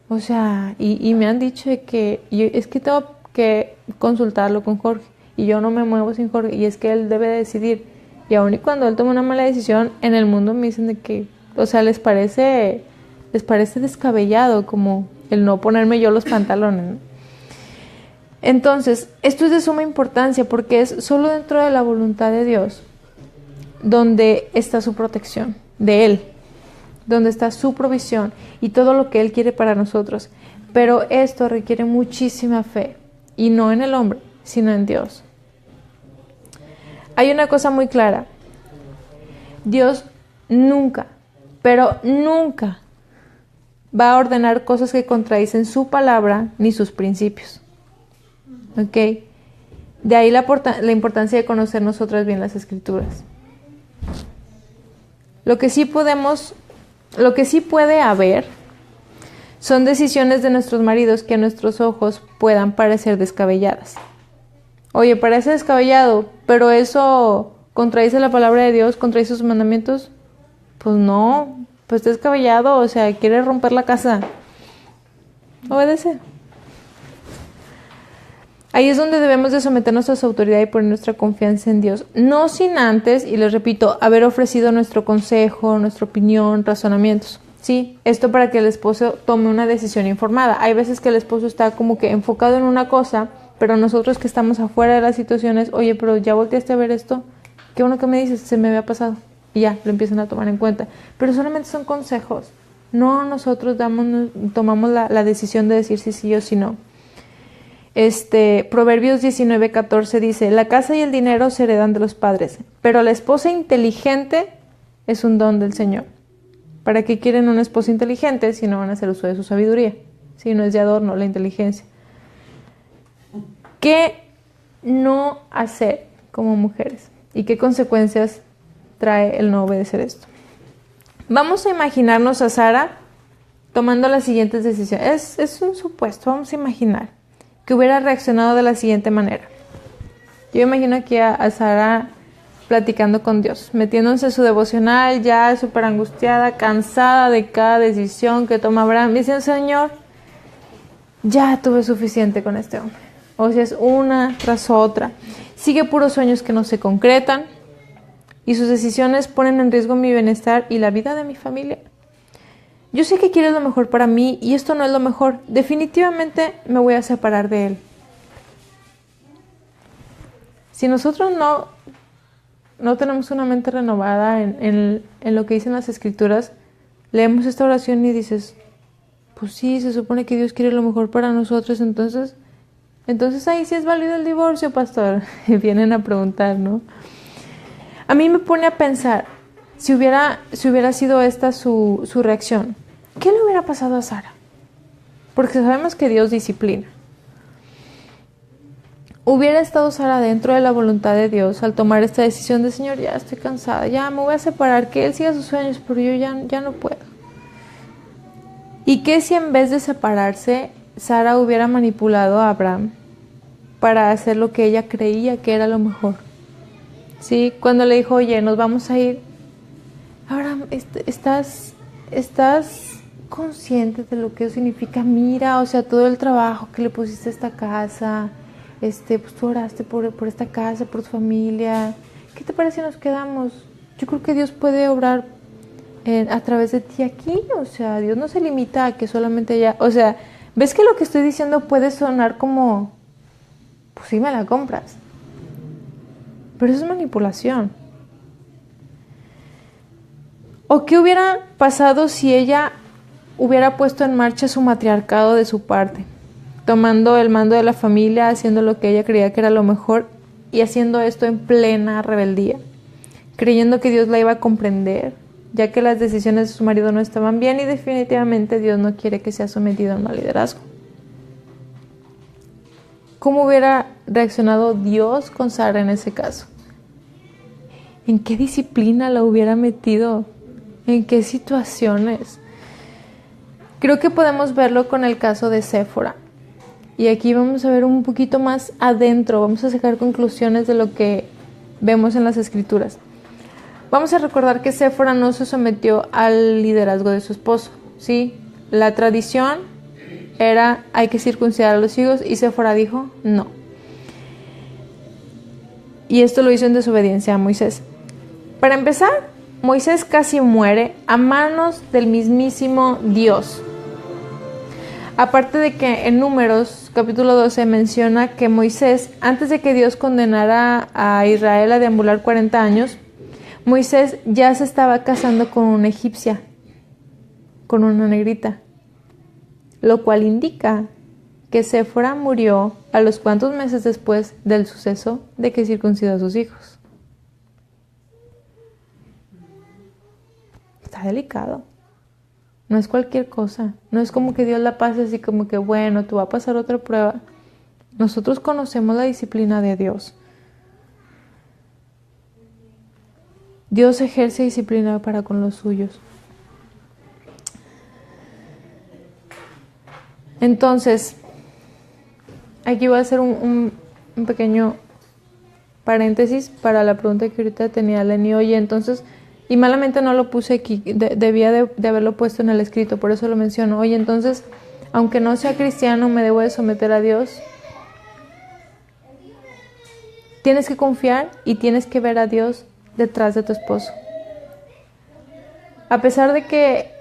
o sea, y me han dicho de que es que tengo que consultarlo con Jorge y yo no me muevo sin Jorge y es que él debe decidir. Y aun y cuando él toma una mala decisión, en el mundo me dicen de que, o sea, les parece descabellado como el no ponerme yo los pantalones, ¿no? Entonces, esto es de suma importancia porque es solo dentro de la voluntad de Dios donde está su protección, de Él, donde está su provisión y todo lo que Él quiere para nosotros. Pero esto requiere muchísima fe, y no en el hombre, sino en Dios. Hay una cosa muy clara. Dios nunca, pero nunca va a ordenar cosas que contradicen su palabra ni sus principios. ¿Ok? De ahí la importancia de conocer nosotras bien las Escrituras. Lo que sí puede haber son decisiones de nuestros maridos que a nuestros ojos puedan parecer descabelladas. Oye, parece descabellado, pero eso contradice la palabra de Dios, contradice sus mandamientos. Pues no, pues descabellado, o sea, quiere romper la casa. Obedece. Ahí es donde debemos de someternos a su autoridad y poner nuestra confianza en Dios. No sin antes, y les repito, haber ofrecido nuestro consejo, nuestra opinión, razonamientos. Sí, esto para que el esposo tome una decisión informada. Hay veces que el esposo está como que enfocado en una cosa, pero nosotros que estamos afuera de las situaciones, oye, pero ya volteaste a ver esto, qué bueno que me dices, se me había pasado. Y ya, lo empiezan a tomar en cuenta. Pero solamente son consejos. No nosotros tomamos la decisión de decir si sí o si no. Proverbios 19:14 dice, la casa y el dinero se heredan de los padres, pero la esposa inteligente es un don del Señor. ¿Para qué quieren una esposa inteligente si no van a hacer uso de su sabiduría? Si no es de adorno la inteligencia. ¿Qué no hacer como mujeres? ¿Y qué consecuencias trae el no obedecer esto? Vamos a imaginarnos a Sara tomando las siguientes decisiones. Es un supuesto, vamos a imaginar que hubiera reaccionado de la siguiente manera. Yo imagino aquí a Sara platicando con Dios, metiéndose en su devocional, ya súper angustiada, cansada de cada decisión que toma Abraham, diciendo, Señor, ya tuve suficiente con este hombre. O sea, es una tras otra. Sigue puros sueños que no se concretan y sus decisiones ponen en riesgo mi bienestar y la vida de mi familia. Yo sé que quieres lo mejor para mí y esto no es lo mejor. Definitivamente me voy a separar de él. Si nosotros no tenemos una mente renovada en lo que dicen las Escrituras, leemos esta oración y dices, pues sí, se supone que Dios quiere lo mejor para nosotros, entonces ahí sí es válido el divorcio, pastor. Vienen a preguntar, ¿no? A mí me pone a pensar, si hubiera sido esta su reacción, ¿qué le hubiera pasado a Sara? Porque sabemos que Dios disciplina. ¿Hubiera estado Sara dentro de la voluntad de Dios al tomar esta decisión de, Señor, ya estoy cansada, ya me voy a separar, que Él siga sus sueños, pero yo ya no puedo? ¿Y qué si en vez de separarse, Sara hubiera manipulado a Abraham para hacer lo que ella creía que era lo mejor? ¿Sí? Cuando le dijo, oye, nos vamos a ir, Abraham, ¿estás consciente de lo que eso significa? Mira, o sea, todo el trabajo que le pusiste a esta casa, pues tú oraste por esta casa, por tu familia. ¿Qué te parece si nos quedamos? Yo creo que Dios puede obrar a través de ti aquí. O sea, Dios no se limita a que solamente ella... O sea, ¿ves que lo que estoy diciendo puede sonar como... Pues sí, me la compras? Pero eso es manipulación. ¿O qué hubiera pasado si ella hubiera puesto en marcha su matriarcado de su parte? Tomando el mando de la familia, haciendo lo que ella creía que era lo mejor y haciendo esto en plena rebeldía, creyendo que Dios la iba a comprender, ya que las decisiones de su marido no estaban bien y definitivamente Dios no quiere que sea sometido a un mal liderazgo. ¿Cómo hubiera reaccionado Dios con Sara en ese caso? ¿En qué disciplina la hubiera metido? ¿En qué situaciones? Creo que podemos verlo con el caso de Séfora. Y aquí vamos a ver un poquito más adentro, vamos a sacar conclusiones de lo que vemos en las Escrituras. Vamos a recordar que Séfora no se sometió al liderazgo de su esposo, ¿sí? La tradición era, hay que circuncidar a los hijos, y Séfora dijo, no. Y esto lo hizo en desobediencia a Moisés. Para empezar, Moisés casi muere a manos del mismísimo Dios. Aparte de que en Números, capítulo 12, menciona que Moisés, antes de que Dios condenara a Israel a deambular 40 años, Moisés ya se estaba casando con una egipcia, con una negrita, lo cual indica que Séfora murió a los cuantos meses después del suceso de que circuncidó a sus hijos. Está delicado. No es cualquier cosa. No es como que Dios la pase así como que, bueno, tú vas a pasar otra prueba. Nosotros conocemos la disciplina de Dios. Dios ejerce disciplina para con los suyos. Entonces, aquí voy a hacer un pequeño paréntesis para la pregunta que ahorita tenía Lenny. Oye, entonces, y malamente no lo puse aquí, debía de haberlo puesto en el escrito, por eso lo menciono. Oye, entonces, aunque no sea cristiano, ¿me debo de someter a Dios? Tienes que confiar y tienes que ver a Dios detrás de tu esposo. A pesar de que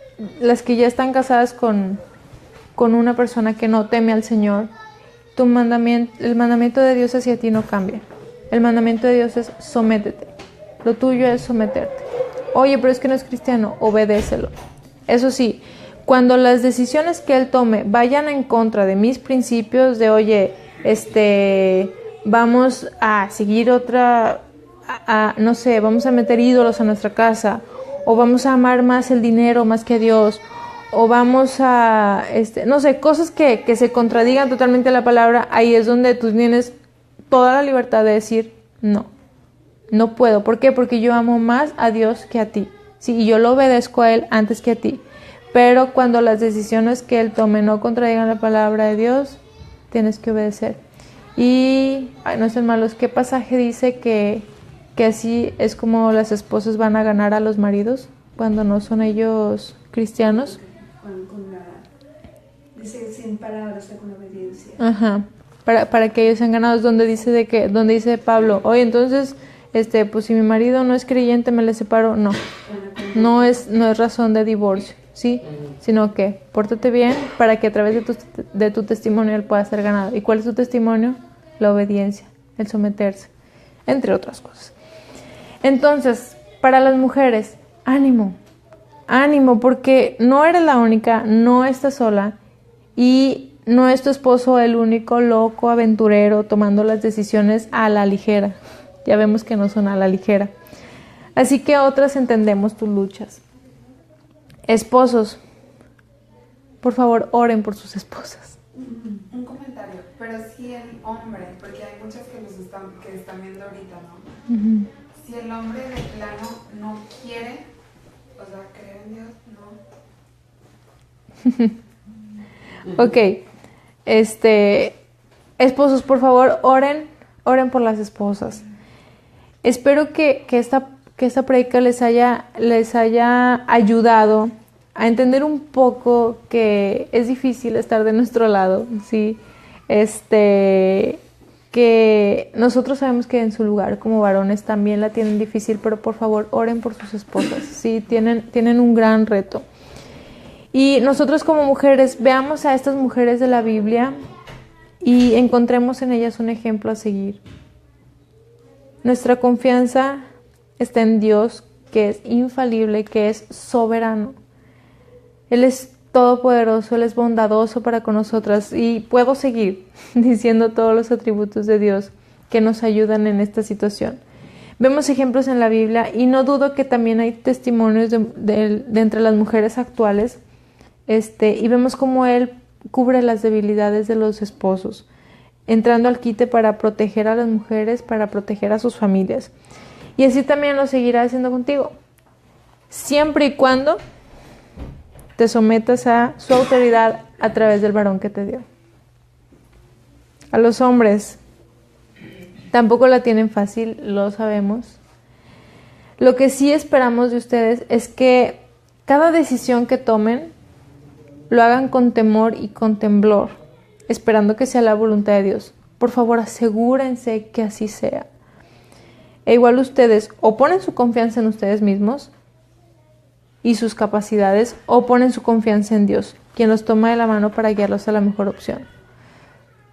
las que ya están casadas con una persona que no teme al Señor, el mandamiento de Dios hacia ti no cambia. El mandamiento de Dios es sométete. Lo tuyo es someterte. Oye, pero es que no es cristiano, obedécelo. Eso sí, cuando las decisiones que él tome vayan en contra de mis principios de, oye, vamos a seguir no sé, vamos a meter ídolos a nuestra casa, o vamos a amar más el dinero más que a Dios, o vamos a, no sé, cosas que se contradigan totalmente a la palabra, ahí es donde tú tienes toda la libertad de decir, no puedo. ¿Por qué? Porque yo amo más a Dios que a ti, sí, y yo lo obedezco a Él antes que a ti. Pero cuando las decisiones que Él tome no contradigan la palabra de Dios, tienes que obedecer. Y, no sean malos, ¿qué pasaje dice que así es como las esposas van a ganar a los maridos cuando no son ellos cristianos? Dice, sin palabras, con obediencia. Ajá, para que ellos sean ganados, donde dice Pablo, oye, entonces, pues si mi marido no es creyente, me le separo. No es razón de divorcio, ¿sí? Sino que pórtate bien para que a través de tu testimonio él pueda ser ganado. ¿Y cuál es tu testimonio? La obediencia, el someterse, entre otras cosas. Entonces, para las mujeres, ánimo, porque no eres la única, no estás sola y no es tu esposo el único loco aventurero tomando las decisiones a la ligera. Ya vemos que no son a la ligera. Así que otras entendemos tus luchas. Esposos, por favor, oren por sus esposas. Un comentario, pero si el hombre, porque hay muchas que están viendo ahorita, ¿no? Uh-huh. Si el hombre de plano no quiere, o sea, creer en Dios, no. Ok, esposos, por favor, oren por las esposas. Espero que esta prédica les haya ayudado a entender un poco que es difícil estar de nuestro lado, ¿sí? Que nosotros sabemos que en su lugar como varones también la tienen difícil, pero por favor oren por sus esposas, ¿sí? Tienen un gran reto. Y nosotros como mujeres veamos a estas mujeres de la Biblia y encontremos en ellas un ejemplo a seguir. Nuestra confianza está en Dios, que es infalible, que es soberano. Él es todopoderoso, Él es bondadoso para con nosotras y puedo seguir diciendo todos los atributos de Dios que nos ayudan en esta situación. Vemos ejemplos en la Biblia y no dudo que también hay testimonios de entre las mujeres actuales, y vemos cómo Él cubre las debilidades de los esposos, entrando al quite para proteger a las mujeres, para proteger a sus familias. Y así también lo seguirá haciendo contigo, siempre y cuando te sometas a su autoridad a través del varón que te dio. A los hombres tampoco la tienen fácil, lo sabemos. Lo que sí esperamos de ustedes es que cada decisión que tomen lo hagan con temor y con temblor, esperando que sea la voluntad de Dios. Por favor, asegúrense que así sea. E igual ustedes o ponen su confianza en ustedes mismos y sus capacidades, o ponen su confianza en Dios, quien los toma de la mano para guiarlos a la mejor opción.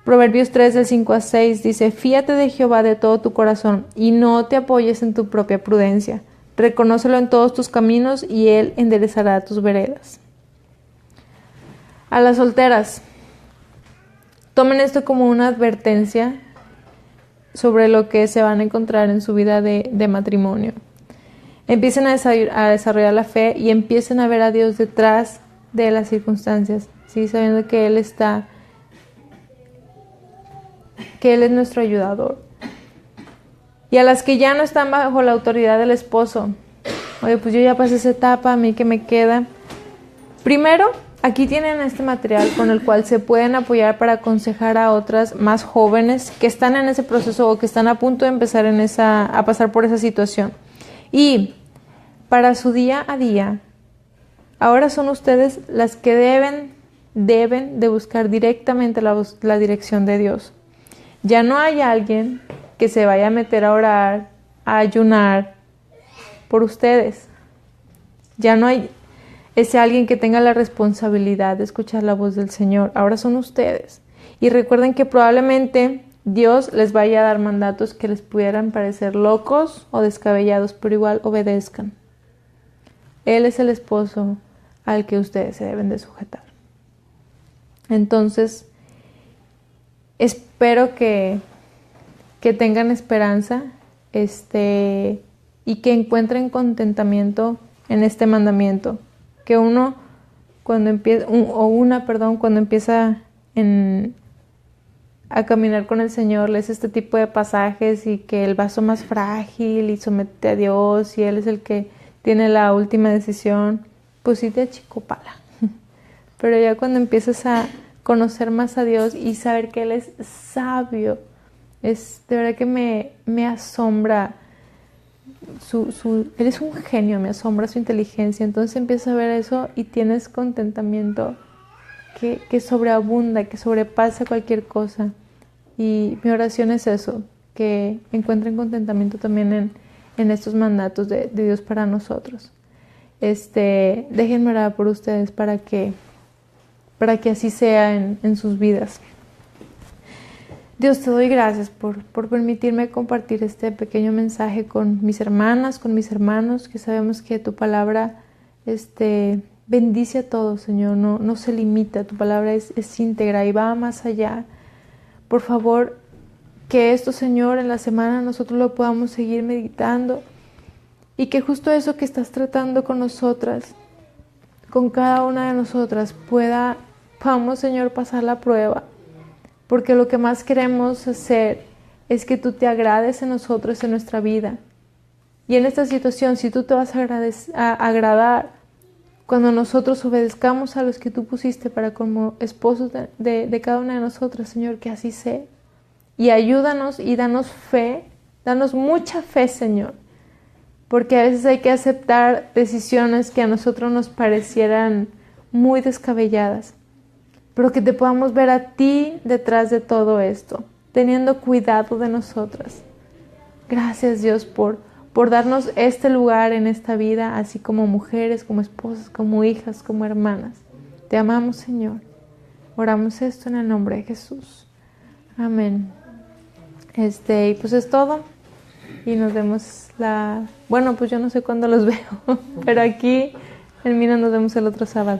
Proverbios 3, del 5 a 6 dice: fíate de Jehová de todo tu corazón y no te apoyes en tu propia prudencia. Reconócelo en todos tus caminos y Él enderezará tus veredas. A las solteras, tomen esto como una advertencia sobre lo que se van a encontrar en su vida de matrimonio. Empiecen a desarrollar la fe y empiecen a ver a Dios detrás de las circunstancias, ¿sí? Sabiendo que Él es nuestro ayudador. Y a las que ya no están bajo la autoridad del esposo, oye, pues yo ya pasé esa etapa, a mí qué me queda. Primero, aquí tienen este material con el cual se pueden apoyar para aconsejar a otras más jóvenes que están en ese proceso o que están a punto de empezar a pasar por esa situación. Y para su día a día, ahora son ustedes las que deben de buscar directamente la dirección de Dios. Ya no hay alguien que se vaya a meter a orar, a ayunar por ustedes. Ya no hay ese alguien que tenga la responsabilidad de escuchar la voz del Señor. Ahora son ustedes. Y recuerden que probablemente Dios les vaya a dar mandatos que les pudieran parecer locos o descabellados, pero igual obedezcan. Él es el esposo al que ustedes se deben de sujetar. Entonces, espero que tengan esperanza y que encuentren contentamiento en este mandamiento. Que uno, cuando empieza, cuando empieza a caminar con el Señor, lees este tipo de pasajes y que el vaso más frágil y somete a Dios y Él es el que tiene la última decisión, pues sí te achicopala. Pero ya cuando empiezas a conocer más a Dios y saber que Él es sabio, de verdad que me asombra. Él es un genio, me asombra su inteligencia. Entonces empiezas a ver eso y tienes contentamiento que sobreabunda, que sobrepasa cualquier cosa. Y mi oración es eso, que encuentren contentamiento también en estos mandatos de Dios para nosotros. Déjenme orar por ustedes para que así sea en sus vidas. Dios, te doy gracias por permitirme compartir este pequeño mensaje con mis hermanas, con mis hermanos, que sabemos que tu palabra bendice a todos, Señor, no se limita, tu palabra es íntegra y va más allá. Por favor, que esto, Señor, en la semana nosotros lo podamos seguir meditando y que justo eso que estás tratando con nosotras, con cada una de nosotras, podamos, Señor, pasar la prueba. Porque lo que más queremos hacer es que tú te agrades en nosotros, en nuestra vida. Y en esta situación, si tú te vas a agradar cuando nosotros obedezcamos a los que tú pusiste para como esposos de cada una de nosotras, Señor, que así sea. Y ayúdanos y danos fe, danos mucha fe, Señor. Porque a veces hay que aceptar decisiones que a nosotros nos parecieran muy descabelladas. Pero que te podamos ver a ti detrás de todo esto, teniendo cuidado de nosotras. Gracias, Dios, por darnos este lugar en esta vida, así como mujeres, como esposas, como hijas, como hermanas. Te amamos, Señor. Oramos esto en el nombre de Jesús. Amén. Y pues es todo. Y nos vemos bueno, pues yo no sé cuándo los veo, pero aquí en Mina nos vemos el otro sábado.